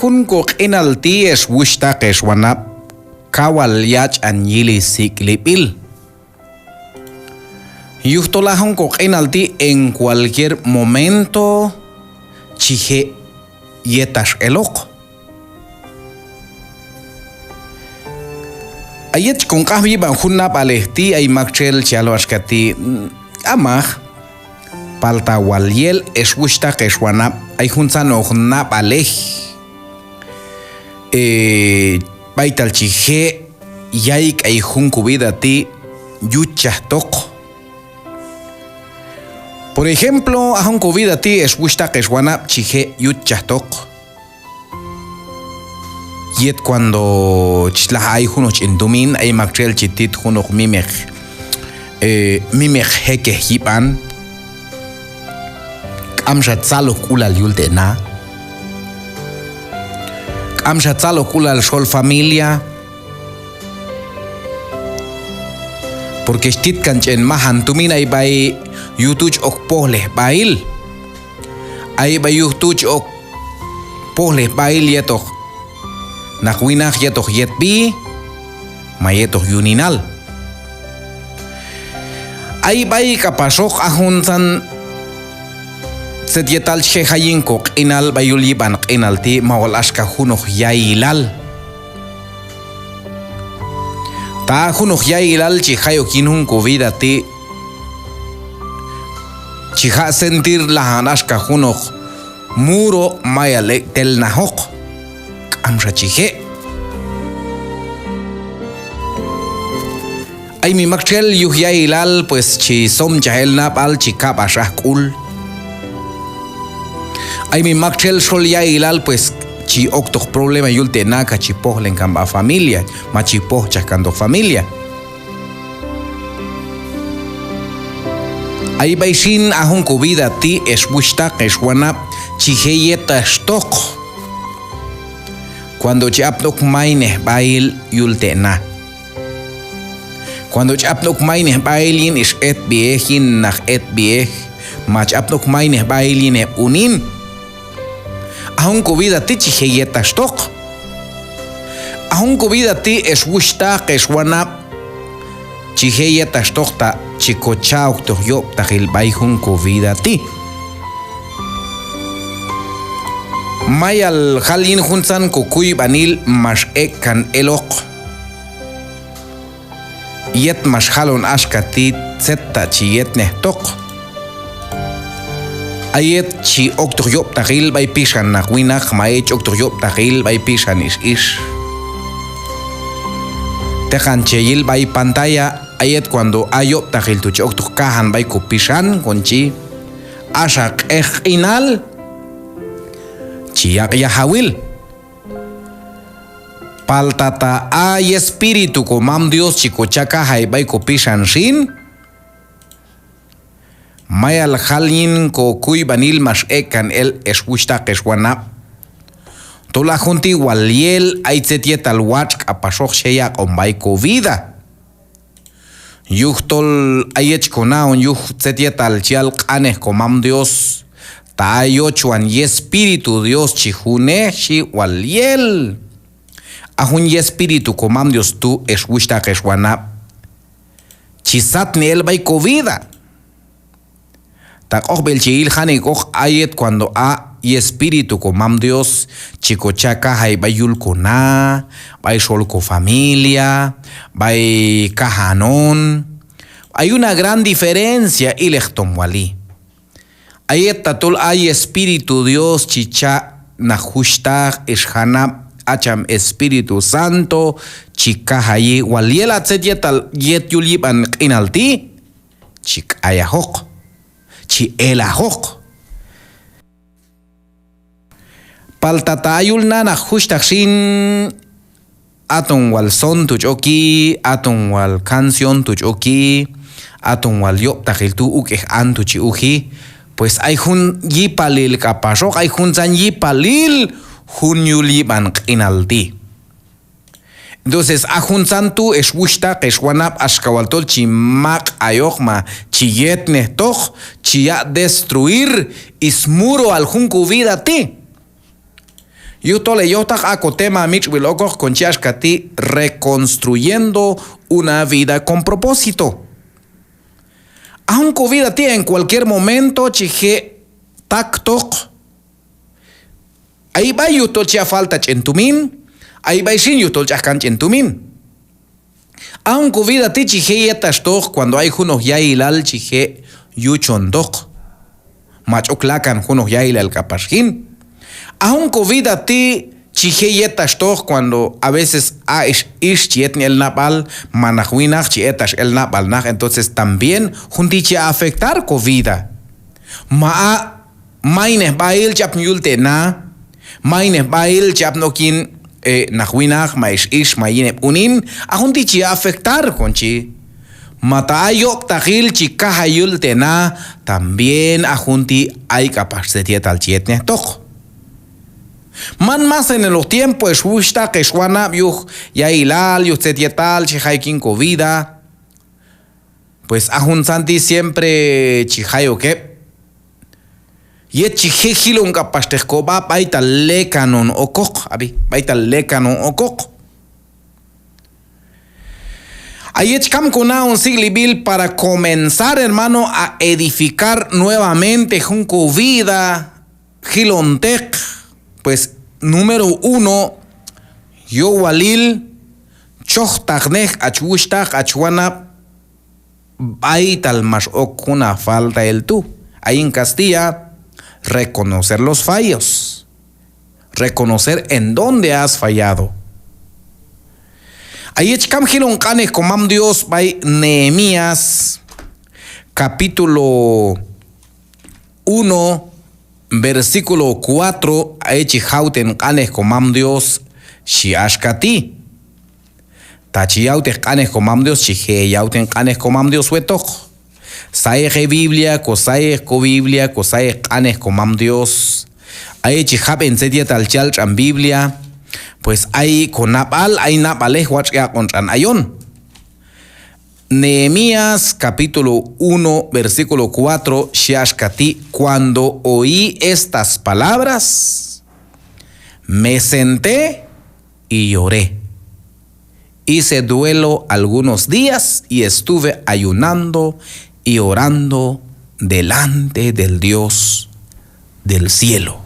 Ahun ko inalti es wishta keswanap kawal yach an yili siklipil. Yuhtolahun ko inalti en cualquier momento chije yetas elok. Ayet kung kahmi bang hunap alehti ay makchel chalwaskati amah palta waliel es wishta keswanap ay hunsan o hunap aleh baital chije yaik ay hunkubidati yuchah tok. Por ejemplo, ahun kubidati es wishta keswanap chije yuchah tok. Yet cuando chlah ay hunoch endumin ay makchel chitit hunok mimech heke hipan kamshat salo kulal yulte na kamshat salo kulal shol familia porque stit kanchen mahan tumin ay bay yutuch ok pohleh bail ay bay yutuch ok pohleh bail yetok nakwinah yetok yetbi mayetok yuninal ay bay kapasok ahunsan setyetal chehayin kok inal bayuliban inalti mawal aska hunok yailal ta hunok yailal chihayo kinhun covidati chiha sentir lahan aska hunok muro mayale tel nahok amra chije ay mi makchel yuhya ilal pues chi som chahel nap al chikap ashah kul ay mi makchel sol ya ilal pues chi oktok problema yulte naka chi pohlen kamba familia ma chi poh chakando familia ay baishin ahun kubida ti es bushtak es wanap chiheyeta stok cuando chapnok maine bail yulte na cuando chapnok maine bailin is et biehin nach et bieh ma chapnok maine bailin e unin ahun kubidati chiheyeta stok ahun kubidati es wushtak es wanap chiheyeta stokta chikochauk to yop tahil baihun kubidati mayal halin hunsan kukuy banil mas ekan elok yet mas halon askati zetta chiyet nehtok ayet chi oktor yop tahil bay pishan nakwinach maech oktor yop tahil bay pishan is tejan cheyil bay pantalla ayet cuando ayop tahil tuch oktor kahan bay kupishan konchi asak inal chiyak yahawil paltata ay espíritu komam Dios chico chaka hay bay kupishan shin mayal halin ko kuy banil mas ekan el eswishta keswanap tola junti waliel ay tzetiet al wach apasok sheyak on bay covida yuhtol ayech konaon yuh tzetiet al chial kaneh komam Dios tayochuan y espíritu Dios chihune shi waliel ahun y espíritu komam Dios tu eswishta keswanap chisat ni el bay covida tak ok belchil hanik ok ayet cuando a y espíritu komam Dios chico chaka hay bayul kona bay solko familia bay kahanon hay una gran diferencia ilechtom wali ayet tatul ay espíritu Dios chicha nahushta eshanap acham espíritu santo chika hayi waliela tzedyetal yet yuliban inalti chik ayahok chi elahok paltatayul na nahushtakshin aton wal son tuchoki aton wal canción tuchoki aton wal yop takiltu ukeh antu chi uhi pues ay hun yipalil kapasok ay hun san yipalil hun yuliban inalti entonces ahun santu es wushta keswanap ashkawaltol chimak ayokma chiyet nehtoch chiya destruir ismuro al hun vida ti Yutole yotak akotema michwilokoj conchiashkati reconstruyendo una vida con propósito. Aunque vida tía en cualquier momento chije taktok. Ahí va yutol chia falta chentumin. Ahí va shin yutol chaskan chentumin. Aunque vida ti chije yetastok cuando hay unos ya ilal chije yuchondok. Machoklakan unos ya ilal kapashkin. Aunque vida ti chije yetastok cuando a veces ish chietni el napal manahwinach chietas el napal nach, entonces también juntiche a afectar con vida. Maines bail chap nyulte na, maines bail chap nokin nahwinach maish ish mayine unin a juntiche a afectar con chi. Matayok tajil chikaha yulte na, también a junti hay capacidad al chietne toch. Man más en los tiempos wushta que shwana yuh ya ilal yuh setietal chihaikin vida. Pues ajun santi siempre chihayo que yet chihejilon kapashtekoba baita lekanon okok abi baita lekanon okok. Ayech kam kuna un siglibil para comenzar, hermano, a edificar nuevamente junco vida gilontec. Pues número 1, yo walil chohtagnej achwushtag achwana baital más okuna falta el tú. Ahí en Castilla, reconocer los fallos, reconocer en dónde has fallado. Ahí echkam hilon kane comam Dios by Nehemías capítulo 1 versículo 4, aechi hauten kanes comam Dios shiashkati. Tachi yauten kanes comam Dios shihe yauten kanes comam Dios wetok. Sae Biblia, cosae kanes comam Dios. Aechi hapen setia talchal chan Biblia. Pues hay con napal, hay napalej wachia contran ayon. Nehemías capítulo 1 versículo 4 shiashkati, cuando oí estas palabras me senté y lloré, hice duelo algunos días y estuve ayunando y orando delante del Dios del cielo.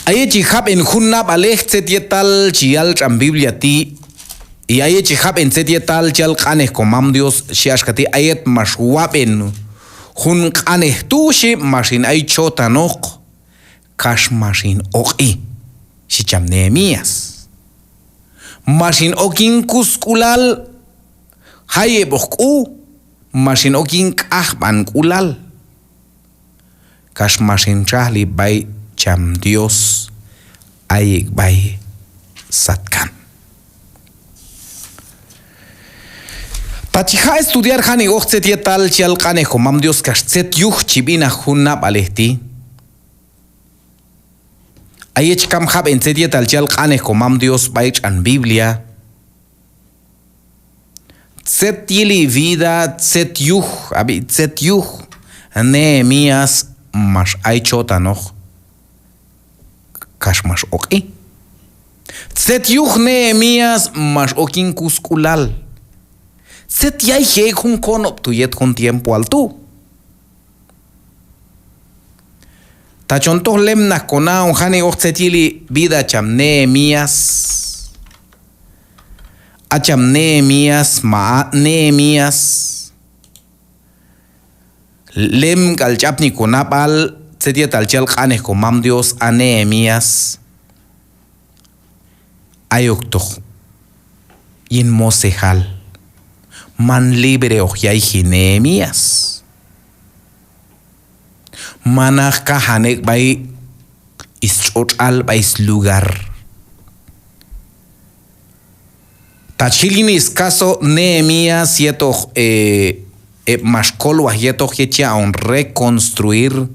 Ayechi hab en junna balej setietal chial chan Biblia ti. Y ayechi hab en setietal chial kanes comam Dios shiashkati ayet mashwaben hun kanes tushi mashin ay chotanok kash mashin oki shicham Nehemías mashin okin kuskulal haye boku mashin okin kahban kulal kash mashin chahli bay cham Dios ayek bay satkan. Tachija estudiar hani ochtset yetal chial kane comam Dios kashtet yuh chibina hunna balehti. Ayech kam hab en set yetal chial kane comam Dios baich an Biblia. Tset yili vida tset yuh abi tset yuh Nehemías mas ay chotanoch kash mas oki. Tset yuh Nehemías mas okin kuskulal. Set ya lleg un conop tu yet con tiempo al tú. Tachontos lemnas kona un hane oxetili vida cham Nehemías. Acham Nehemías ma Nehemías. Lem galchapni konapal setia talchal khanes komam Dios a Nehemías. Ayoktoch yin mosejal. Man libre ojiai Nehemías. Manach kahanek bay ischochal bais lugar. Tachilinis caso Nehemías yetoch mashkol yetoch yetia on reconstruir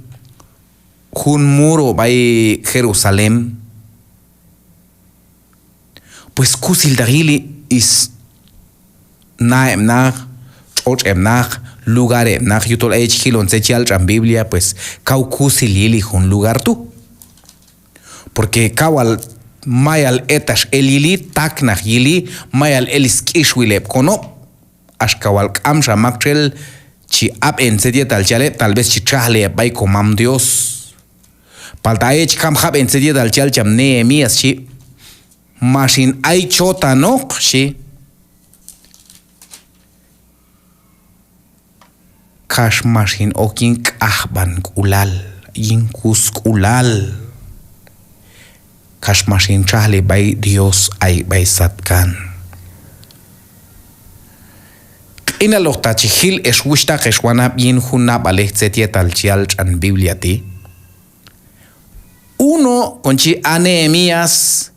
un muro bay Jerusalén. Pues kusil dagili is na emnach, choch emnach, lugar emnach, yutol ech hilon sechial chan Biblia, pues kaukusilili un lugar tú. porque kawal mayal etash elili taknach yili mayal elis kishwilep kono ashkawal kamsha maktrel chi ab en sedia tal chale tal vez chi trahle bay komam Dios paltaech kam hab en sedia tal chal cham Nehemías chi mashin ay chota nok chi kash mashin okin kahban kulal yinkus kulal kash mashin trahle bay Dios ay bay satkan ina los tachihil es wushta keshwana bien junab alexetia tal chial chan Biblia ti. Uno conchi a Nehemías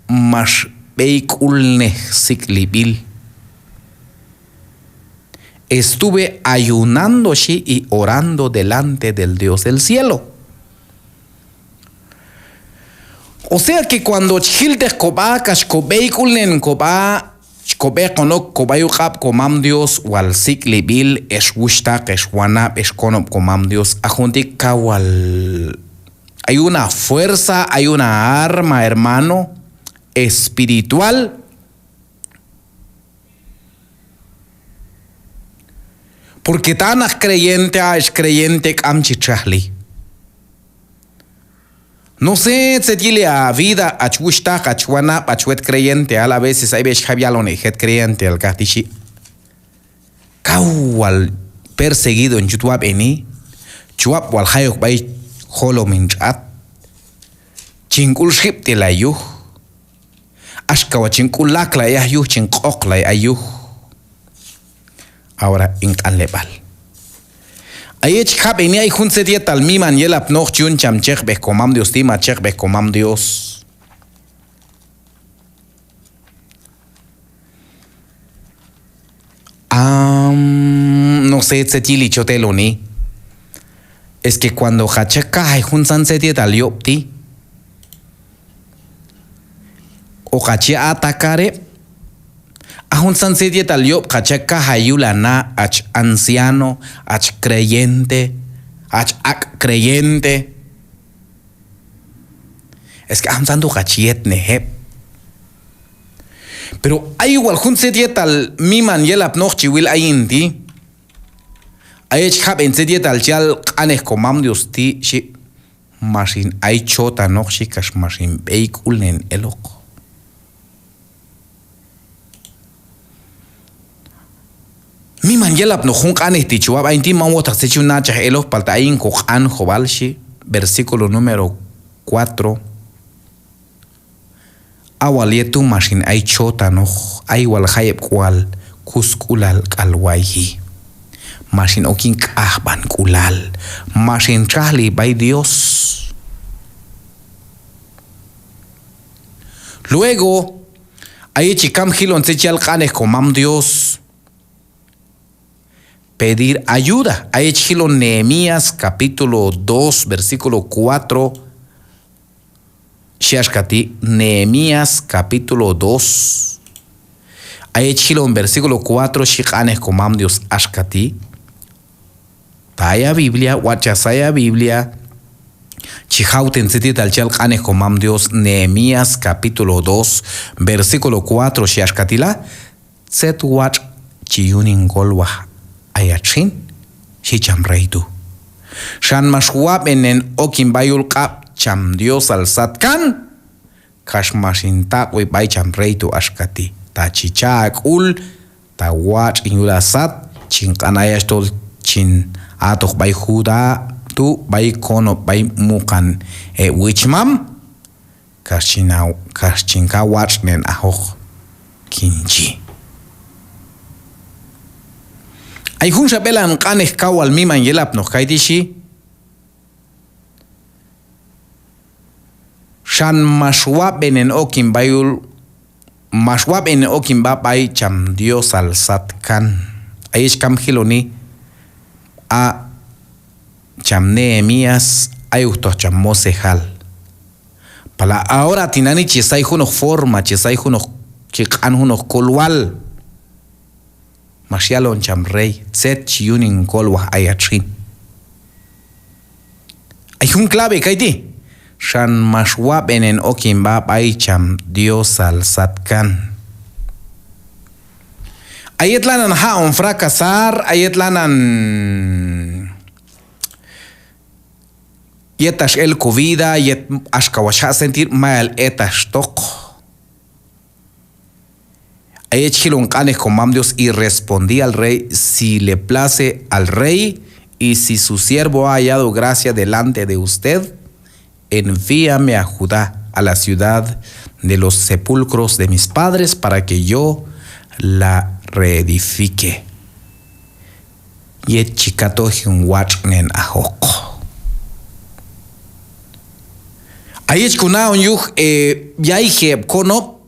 mas beikulne siklibil. Estuve ayunando y orando delante del Dios del cielo. O sea que cuando chil de koba kashko beikulnen koba Kobe konok kobayu kap komam Dios wal sikli bil es wushta keshwana es konop komam Dios ajuntik kawal. Hay una fuerza, hay una arma, hermano, espiritual. Porque tan es creyente kamchichahli. No sé, se tiene a vida, a chusta, a chuana, a chuet creyente, a la vez hay veces javialone, het creyente, al gatishi. Kawal perseguido en Chutuab eni, chuap wal hayok bay holo minchat, chingul ship de la yuh, ashkawa chingul lakla ya yuh, chingokla ya yuh. Ahora inkan lebal. Ayech kap ini ay hun setia tal miman yelap noch chun cham chek be komam Dios tima chek be komam Dios. No sé setili chotelo ni. Es que cuando hacheka ay hun san setia tal yopti o hachi atacare Ahun san sedia tal yop kachaka hayulana ach anciano, ach creyente, ach ak creyente. Es que ahun santo kachiet nehep. Pero hay igual hun sedia tal miman yelap noch chiwil ayinti. Ayech hab en sedia tal chal kanes komam Dios ti shi masin ay chota noch shi kash masin beikul nen elok. Mi manjelap no junk anesti chuab ainti mamota se chuna cha elos paltain ko an jobalshi versículo número 4 awalietu mashin ay chota no ay wal hayep kwal kuskulal kalwaihi mashin okin kahban kulal mashin chali by Dios. Luego ay chikam hilon se chal kanes komam Dios pedir ayuda. Hay hecho Nehemías capítulo 2 versículo 4. Shashkati Nehemías capítulo 2. Hay hecho en versículo 4 shikanes komam Dios ashkati. Taya Biblia, wachasaya Biblia. Chihauten siti tal chal kanes komam Dios Nehemías capítulo 2 versículo 4 shashkatila. Set watch chiyunin golwa. Ayachin si cham reitu shan mashwab enen okin bayul kap cham Dios al satkan kash mashinta we bay cham reitu ashkati ta chichak ul ta watch inula sat chin kanayash tol chin atok bay juda tu bay kono bay mukan wichmam kash chinka watch nen ahok kinchi. Ay hun shabelan kanes kawal miman yelap no kaitishi shan mashwab en okin bayul mashwab en okin babay cham Dios al satkan aish kam hiloni a cham Nehemías ay usto cham Mosejal pala ahora tinani chisay hunok forma chisay hunok chikan hunok kolwal Mashialon cham rey, set chiyunin kolwa ayachin. Hay un clave kaiti. Shan mashwab enen okimbab aicham Dios al satkan. Ayetlanan haon fracasar, ayetlanan yetash el covida, yet ashkawasha sentir mal etash tok. Ayechilon canes con mam Dios y respondí al rey si le place al rey y si su siervo ha hallado gracia delante de usted, envíame a Judá, a la ciudad de los sepulcros de mis padres, para que yo la reedifique. Yet chikato hinwachnen ahoko. Ayech kunaon yuh yaiheb konop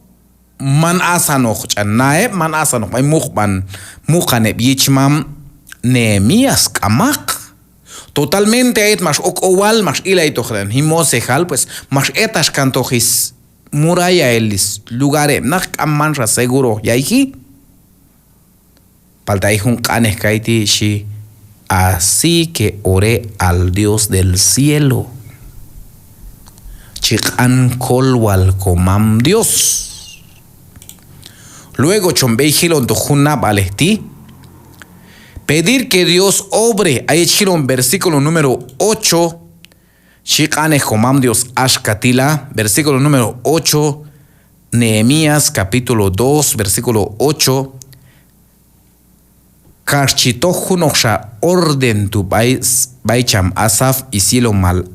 man asanoch chanae man asanoch may mukban mukane bichmam Nehemías kamak. Totalmente ayet mas ok owal mas ilay tochran himosejal pues mas etas cantojis muralla elis lugares nak amanra seguro yaiji palta un canes kaiti shi. Así que oré al Dios del cielo chikan kolwal komam Dios. Luego chombei hilon tojuna balesti pedir que Dios obre. Ahí en versículo número 8. Shikane Homam Dios Ashkatila. Versículo número 8. Nehemías capítulo 2, versículo 8. Karchitojunoksha orden tu baicham asaf y cielo mal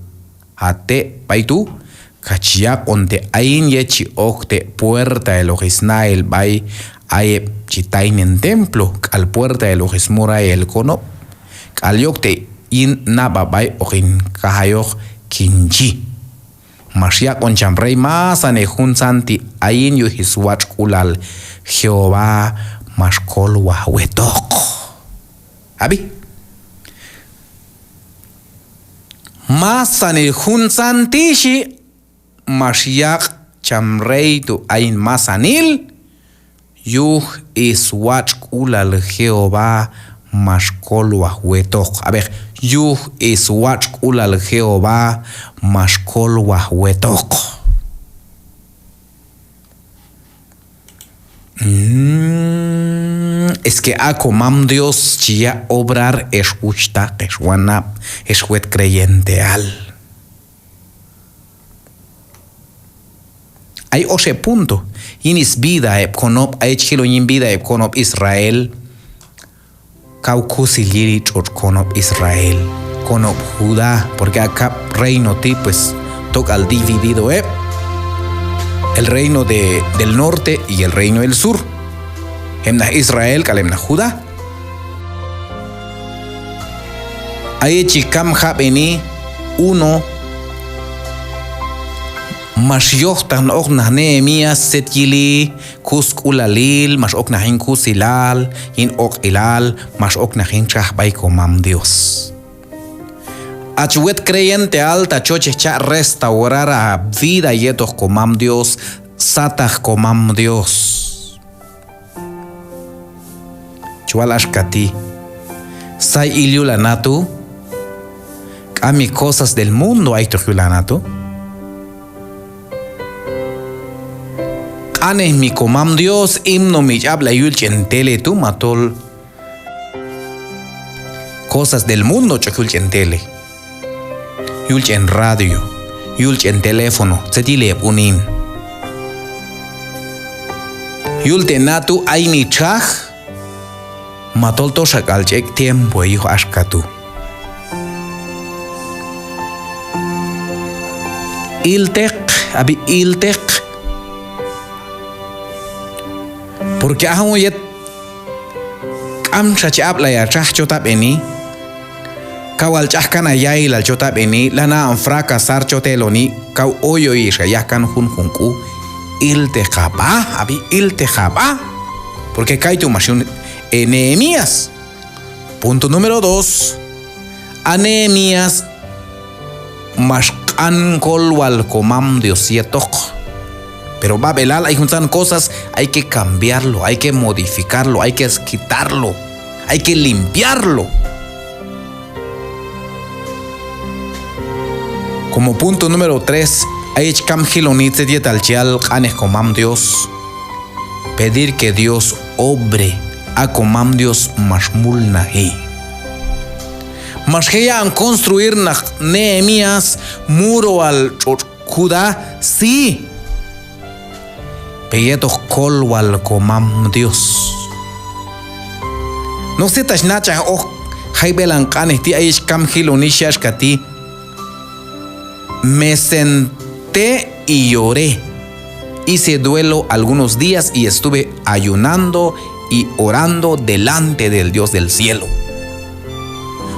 ate baitu. Kachiak onte ain yechi okte puerta de logisnael bai. Aye chitain en templo al puerta de los mura el cono al yokte in nababay okin kahayok kinji masya con chamrey más anejun santi ayin yu hiswach kulal Jehová maskol wahwetok abi más anejun santishi masya chamrey tu ayin más anil Yuh iswach ulal Jehová mashkol wahwetok. A ver, yuh iswach ulal Jehová mashkol wahwetok. Es que akomam Dios chia obrar escuchta eswanap eswet creyente al. Hay ose punto. Inis vida konop aichilo yin vida konop Israel. Kaukusi liri chot konop Israel. Konop Judá. Porque acá reino ti pues toca al dividido el reino del norte y el reino del sur. Hemna Israel kalemna Judá. Aichikam habeni uno. Mas yohtan ok na Nehemías setyili kusk ulalil mas ok na hin kusilal in ok ilal mas ok na hin chahbay komam Dios. Achuet creyente alta choche cha restaurar a vida yetos komam Dios satah komam Dios. Chualash kati say iliulanatu kami cosas del mundo hay tojulanatu. Anes mi comam Dios himno mi habla yulchen tele tu matol cosas del mundo chokulchen tele yulchen radio yulchen teléfono setile unin yulte natu aini chaj matol toshak alchek tiempo hijo ashkatu iltek abi iltek. Porque aún yet am shachab la ya chah chota beni kawal chah kana yai la chota beni lana am fracasar choteloni kaw oyo isha yakan junku iltejaba abi iltejaba porque kaitu mashun Nehemías. Punto número 2. A Nehemías mashkan kolwal komam Dios yetok. Pero Babelal hay unas cosas, hay que cambiarlo, hay que modificarlo, hay que quitarlo, hay que limpiarlo. Como punto número 3, Aich Kam Hilonitze Dietalchial Anes Comam Dios. Pedir que Dios obre a Comam Dios Mashmul Nahi. Mashheya an construir Nehemías muro al Judá, sí. Peyetos kolwal Comam Dios. No se tachnacha o Jaibelan Kanes ti Aich Kam Hilonishash Kati. Me senté y lloré. Hice duelo algunos días y estuve ayunando y orando delante del Dios del cielo.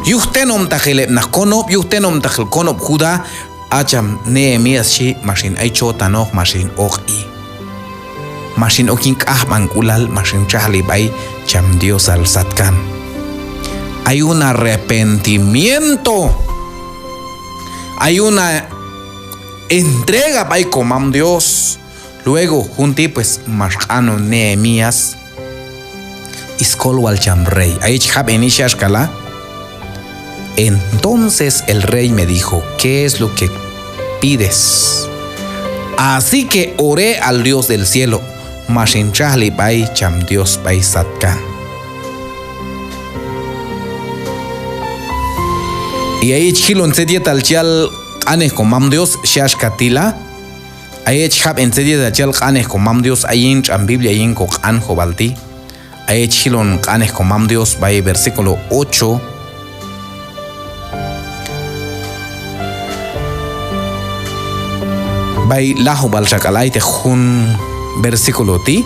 Yuhtenom tajel nakonop, yuhtenom tajel konop Judá, acham Nehemías shi mashin aicho tanok mashin oki. Mashin okin kahman kulal mashin chahli bay cham Dios al satkan. Hay un arrepentimiento. Hay una entrega para Comam Dios. Luego, junti pues, Marjano Nehemías, Iskol al rey. Entonces el rey me dijo, ¿qué es lo que pides? Así que oré al Dios del cielo. Mashin chahli bay cham Dios bay satkan. Y ahí chilon se dieta al chial anes Comam Dios shash katila. Ahí chhab en se dieta al chial anes Comam Dios ayin en Biblia ayin kok anjo balti. Ahí chilon anes Comam Dios by versículo 8. By lajo bal chakalay te jun versículo ti.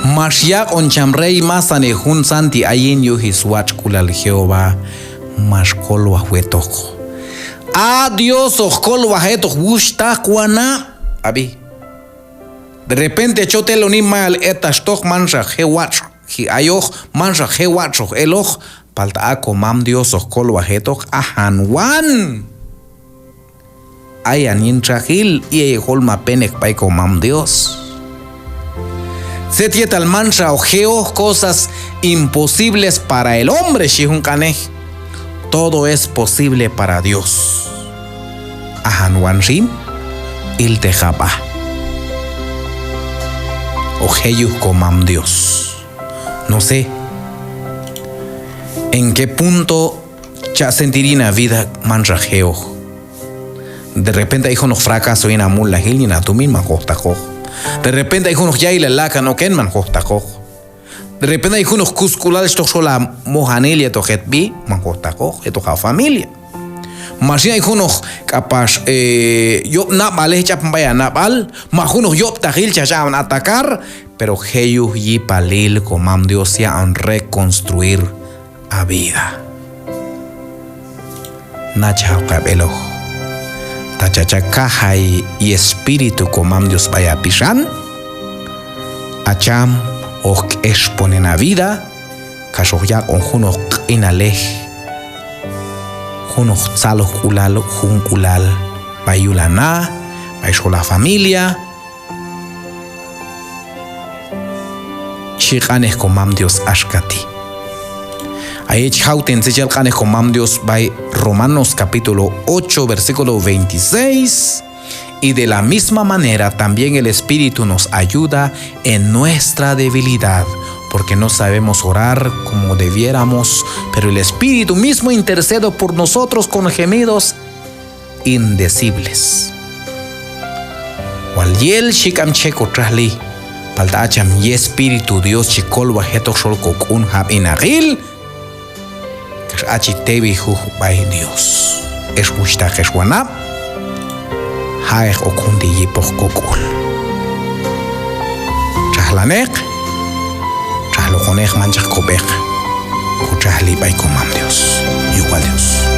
Mashiach on chamrei masane hun santi ayin yu hiswach kulal Jehová mashkol wahuetok. Dios ojkol wahetok wushta kuana. Abi. De repente chotel ni mal etashtok mansha hewach. Hi ayoch mansha hewach eloch palta Comam Dios ojkol wahetok ahanwan. Ayan intrahil y holma penek pai Comam Dios. Se tieta al mancha ojeo cosas imposibles para el hombre, shihun kanej. Todo es posible para Dios. Ahanwanshim il tejaba. Ojeyu Comam Dios. No sé en qué punto ya sentirina vida mancha geo. De repente hijo nos fracaso en amul la gil y na tu misma costa cojo. De repente hay unos ya y la laca no ken man costa cojo. De repente hay unos cuscular esto sola mojanelia to bi man costa cojo esto ja familia. Mas hay unos capaz yo na vale chapan vaya na val, mas unos yo tajil chachaban atacar, pero heyu y palil Comam Dios ya an reconstruir a vida. Na chao cabelo. Tachachacaja y espíritu Comam Dios vaya pishan. Acham ok exponen a vida. Kashoya con junok inalej. Junok tzaloh kulal junkulal. Bayulana. Baisho la familia. Shikanes Comam Dios ashkati. Ahí chauten se chalcanes Comam Dios by Romanos capítulo 8 versículo 26. Y de la misma manera también el Espíritu nos ayuda en nuestra debilidad, porque no sabemos orar como debiéramos, pero el Espíritu mismo intercede por nosotros con gemidos indecibles. Waliel shikam cheko trahli paltacham y Espíritu Dios chikol wajeto shol kokun hab inagil. Achitebi by Dios. Es musta jeswanab. Haech okundi yipoch kokul. Chahlanek. Chahlokonek manchak kobek. Kuchahli by Comam Dios. Igual Dios.